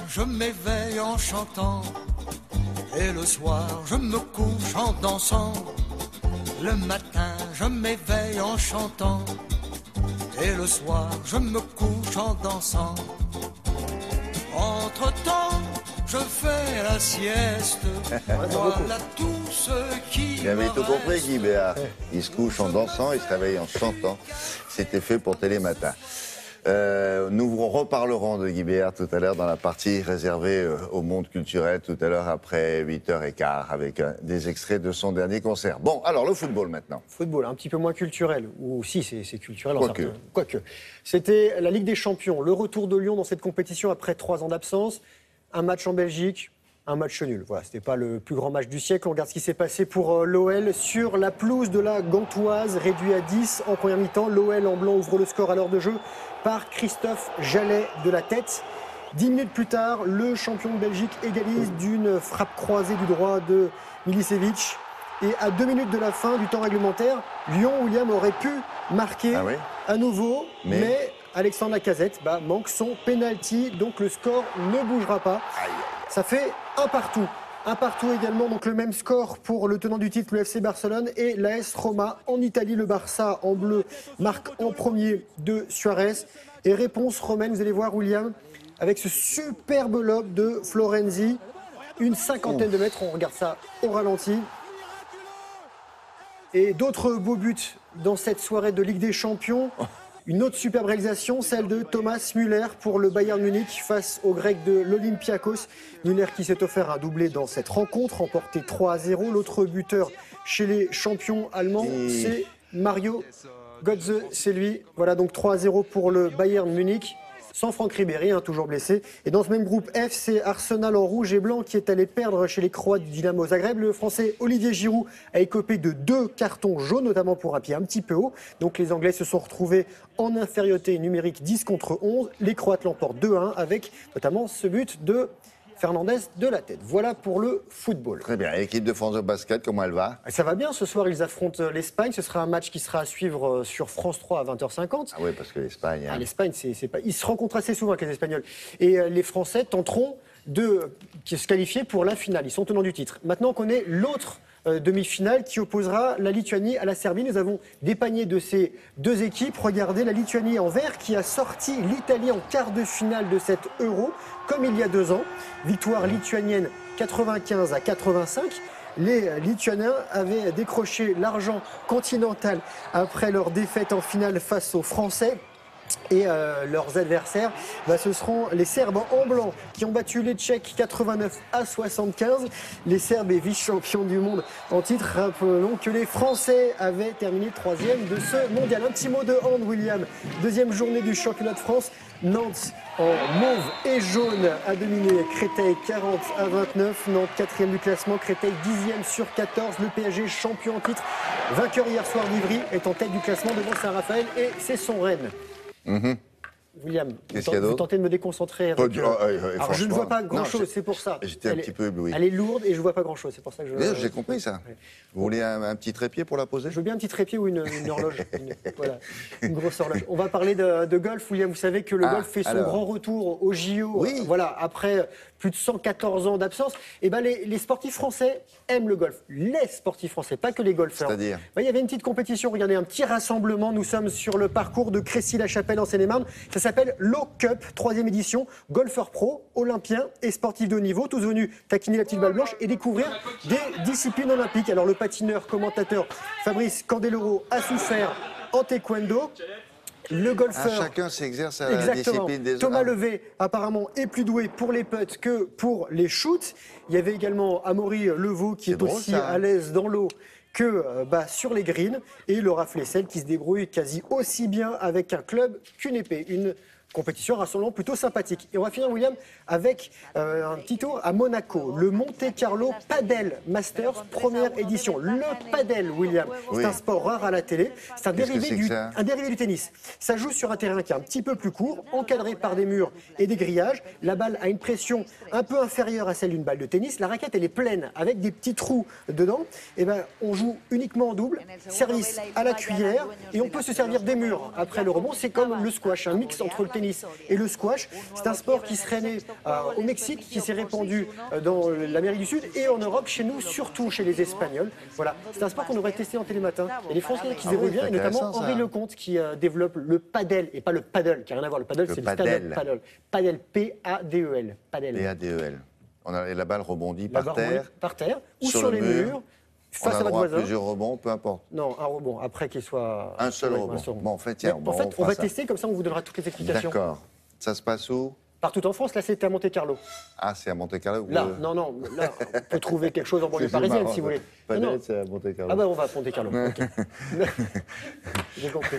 je m'éveille en chantant. Et le soir, je me couche en dansant. Le matin, je m'éveille en chantant. Et le soir, je me couche en dansant. Entre-temps, je fais la sieste. Voilà tout ce qui Il avait me tout compris, reste. Guy Béard. Il se couche en dansant, il se réveille en chantant. C'était fait pour Télématin. Nous vous reparlerons de Guy Béard tout à l'heure dans la partie réservée au monde culturel, tout à l'heure après 8h15, avec des extraits de son dernier concert. Bon, alors le football maintenant. Football, un petit peu moins culturel, ou si, c'est culturel en Quoique. certains. Quoique. C'était la Ligue des Champions, le retour de Lyon dans cette compétition après 3 ans d'absence, un match en Belgique, un match nul. Voilà, c'était pas le plus grand match du siècle. On regarde ce qui s'est passé pour l'OL sur la pelouse de la Gantoise, réduit à 10 en première mi-temps. L'OL en blanc ouvre le score à l'heure de jeu par Christophe Jallet de la tête. 10 minutes plus tard, le champion de Belgique égalise d'une frappe croisée du droit de Milicevic. Et à 2 minutes de la fin du temps réglementaire, Lyon-William aurait pu marquer à nouveau, mais Alexandre Lacazette manque son penalty, donc le score ne bougera pas. Ça fait un partout. Un partout également, donc le même score pour le tenant du titre, le FC Barcelone, et l'AS Roma. En Italie, le Barça en bleu marque en premier de Suarez. Et réponse romaine, vous allez voir William, avec ce superbe lob de Florenzi. Une cinquantaine de mètres, on regarde ça au ralenti. Et d'autres beaux buts dans cette soirée de Ligue des Champions. Une autre superbe réalisation, celle de Thomas Müller pour le Bayern Munich face aux Grecs de l'Olympiakos. Müller qui s'est offert un doublé dans cette rencontre, remporté 3-0. L'autre buteur chez les champions allemands, c'est Mario Götze, c'est lui. Voilà donc 3-0 pour le Bayern Munich. Sans Franck Ribéry, toujours blessé. Et dans ce même groupe F, c'est Arsenal en rouge et blanc qui est allé perdre chez les Croates du Dynamo Zagreb. Le Français Olivier Giroud a écopé de 2 cartons jaunes, notamment pour un pied un petit peu haut. Donc les Anglais se sont retrouvés en infériorité numérique 10 contre 11. Les Croates l'emportent 2-1 avec notamment ce but de Fernandez de la tête. Voilà pour le football. Très bien. Et l'équipe de France de basket, comment elle va? Ça va bien. Ce soir, ils affrontent l'Espagne. Ce sera un match qui sera à suivre sur France 3 à 20h50. Ah oui, parce que l'Espagne... L'Espagne, c'est pas... Ils se rencontrent assez souvent avec les Espagnols. Et les Français tenteront de se qualifier pour la finale. Ils sont tenants du titre. Maintenant, on connaît l'autre demi-finale qui opposera la Lituanie à la Serbie. Nous avons des paniers de ces deux équipes. Regardez, la Lituanie en vert qui a sorti l'Italie en quart de finale de cet Euro, comme il y a 2 ans. Victoire lituanienne 95-85. Les Lituaniens avaient décroché l'argent continental après leur défaite en finale face aux Français. Et leurs adversaires, ce seront les Serbes en blanc qui ont battu les Tchèques 89-75. Les Serbes et vice-champions du monde en titre. Rappelons que les Français avaient terminé 3e de ce mondial. Un petit mot de hand, William. 2e journée du championnat de France. Nantes en mauve et jaune a dominé Créteil 40-29. Nantes 4e du classement, Créteil 10e sur 14. Le PSG champion en titre, vainqueur hier soir d'Ivry, est en tête du classement devant Saint-Raphaël et c'est son Rennes. William, vous tentez de me déconcentrer. Alors je ne vois pas grand-chose, c'est pour ça. J'étais un petit peu ébloui. Elle est lourde et je ne vois pas grand-chose, c'est pour ça que je... J'ai compris ça. Ouais. Vous voulez un petit trépied pour la poser? Je veux bien un petit trépied ou une horloge, une grosse horloge. On va parler de golf, William. Vous savez que le golf fait son grand retour au JO, après plus de 114 ans d'absence. Et les sportifs français aiment le golf. Les sportifs français, pas que les golfeurs. C'est-à-dire il y avait une petite compétition, regardez, un petit rassemblement. Nous sommes sur le parcours de Crécy-la-Chapelle en Seine-et-Marne. Ça s'appelle l'O-Cup, 3e édition. Golfeurs pro, olympiens et sportifs de haut niveau, tous venus taquiner la petite balle blanche et découvrir des disciplines olympiques. Alors le patineur, commentateur Fabrice Candeloro a souffert en taekwondo. Le golfeur... chacun s'exerce à la discipline des autres. Thomas Levé, apparemment, est plus doué pour les putts que pour les shoots. Il y avait également Amaury Levaux qui est aussi à l'aise dans l'eau que sur les greens. Et Laura Flessel qui se débrouille quasi aussi bien avec un club qu'une épée. Une compétition rassemblement plutôt sympathique. Et on va finir, William, avec un petit tour à Monaco. Le Monte Carlo Padel Masters, première édition. Le padel, William, c'est un sport rare à la télé. C'est un dérivé du tennis. Ça joue sur un terrain qui est un petit peu plus court, encadré par des murs et des grillages. La balle a une pression un peu inférieure à celle d'une balle de tennis. La raquette, elle est pleine, avec des petits trous dedans. Et on joue uniquement en double, service à la cuillère, et on peut se servir des murs après le rebond. C'est comme le squash, un mix entre le tennis tennis et le squash. C'est un sport qui serait né au Mexique, qui s'est répandu dans l'Amérique du Sud et en Europe, chez nous, surtout chez les Espagnols. Voilà, c'est un sport qu'on aurait testé en télématin. Et les Français qui se débrouillent bien, et notamment Henri Lecomte qui développe le padel, et pas le paddle, qui n'a rien à voir. Le paddle, c'est le stand-up paddle. Padel, P-A-D-E-L. Padel. P-A-D-E-L. Et la balle rebondit Par terre ou sur les murs. Face à votre voisin. Plusieurs rebonds, peu importe. Non, un rebond, après qu'il soit... Un seul rebond. Bon, en fait, tiens, on va tester, comme ça on vous donnera toutes les explications. D'accord. Ça se passe où? Partout en France, là c'était à Monte-Carlo. Ah, c'est à Monte-Carlo? Là, non, là, on peut trouver quelque chose en banlieue parisienne, si vous voulez. Padel, c'est à Monte-Carlo. Ah bah on va à Monte-Carlo, ok. J'ai compris.